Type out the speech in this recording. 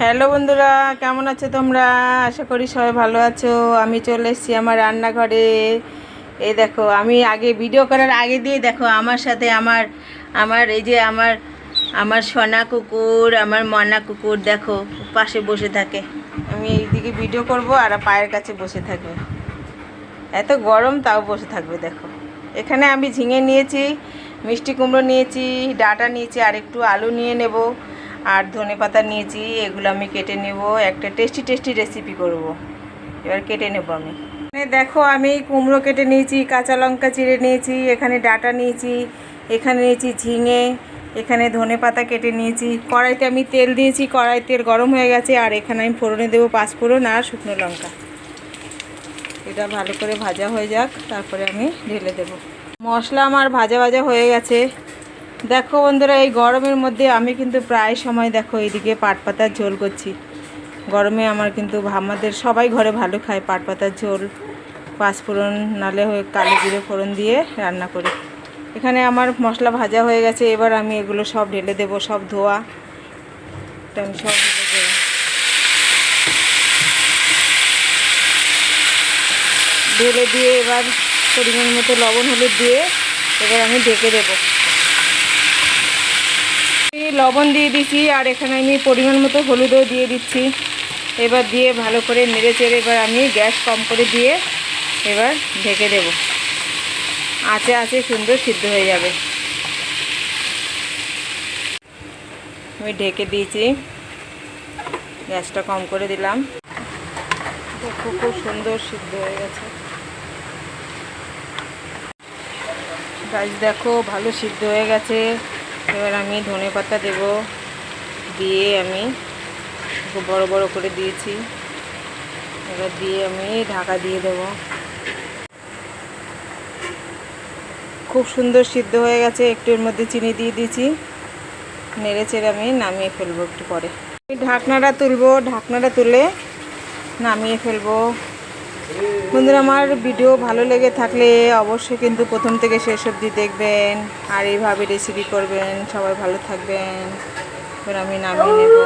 Hello বন্ধুরা, কেমন আছো তোমরা? আশা করি সবাই ভালো আছো। আমি চলে এসেছি আমার রান্নাঘরে। এই দেখো, আমি আগে ভিডিও করার আগে দিয়ে দেখো আমার সাথে আমার আমার এই যে আমার আমার সোনা কুকুর, আমার মনা কুকুর দেখো পাশে বসে থাকে। আমি এইদিকে ভিডিও করব আর পায়ের কাছে বসে থাকবে। এত গরম তাও বসে থাকবে দেখো। এখানে আমি ঝিঙে নিয়েছি, মিষ্টি কুমড়ো নিয়েছি, ডাঁটা নিয়েছি, আর একটু আলু নিয়ে নেব, আর ধনেপাতা নিয়েছি। এগুলো আমি কেটে নেব, একটা টেস্টি রেসিপি করব। এবার কেটে নেব আমি। এখানে দেখো আমি কুমড়ো কেটে নিয়েছি, কাঁচা লঙ্কা চিড়ে নিয়েছি, এখানে ডাঁটা নিয়েছি, এখানে নিয়েছি ঝিঙে, এখানে ধনেপাতা কেটে নিয়েছি। কড়াইতে আমি তেল দিয়েছি, কড়াই তেল গরম হয়ে গেছে, আর এখানে আমি ফোড়নে দেবো পাঁচফোড়ন আর শুকনো লঙ্কা। এটা ভালো করে ভাজা হয়ে যাক, তারপরে আমি ঢেলে দেব। মশলা আমার ভাজা হয়ে গেছে। দেখো বন্ধুরা, এই গরমের মধ্যে আমি কিন্তু প্রায় সময় দেখো এইদিকে পাট পাতার ঝোল করছি। গরমে আমার কিন্তু আমাদের সবাই ঘরে ভালো খায় পাট পাতার ঝোল, পাঁচফোড়ন নালে হয়ে কালো জিরে ফোড়ন দিয়ে রান্না করি। এখানে আমার মশলা ভাজা হয়ে গেছে, এবার আমি এগুলো সব ঢেলে দেবো। সব ধোয়া, এটা আমি সব ঢেলে দেবো। ঢেলে দিয়ে এবার পরিমাণ মতো লবণ হলুদ দিয়ে এবার আমি ঢেকে দেবো। লবণ দিয়ে দিচ্ছি, আর এখানে আমি পরিমাণ মতো হলুদও দিয়ে দিচ্ছি। এবার দিয়ে ভালো করে নেড়ে চেড়ে এবার আমি গ্যাস কম করে দিয়ে এবার ঢেকে দেব। আঁচে সুন্দর সিদ্ধ হয়ে যাবে। আমি ঢেকে দিয়েছি, গ্যাসটা কম করে দিলাম। দেখো খুব সুন্দর সিদ্ধ হয়ে গেছে। গাছ দেখো ভালো সিদ্ধ হয়ে গেছে। এবার আমি ধনেপাতা দেব, দিয়ে আমি খুব বড় বড় করে দিয়েছি। এবার দিয়ে আমি ঢাকা দিয়ে দেব। খুব সুন্দর সিদ্ধ হয়ে গেছে। একটু এর মধ্যে চিনি দিয়ে দিয়েছি, নেড়ে চেড়ে আমি নামিয়ে ফেলবো একটু পরে। ঢাকনাটা তুলবো, ঢাকনাটা তুলে নামিয়ে ফেলবো। বন্ধুরা, আমার ভিডিও ভালো লেগে থাকলে অবশ্যই কিন্তু প্রথম থেকে শেষ অবধি দেখবেন, আর এইভাবে রেসিপি করবেন। সবাই ভালো থাকবেন। এবার আমি নামিয়ে নেব।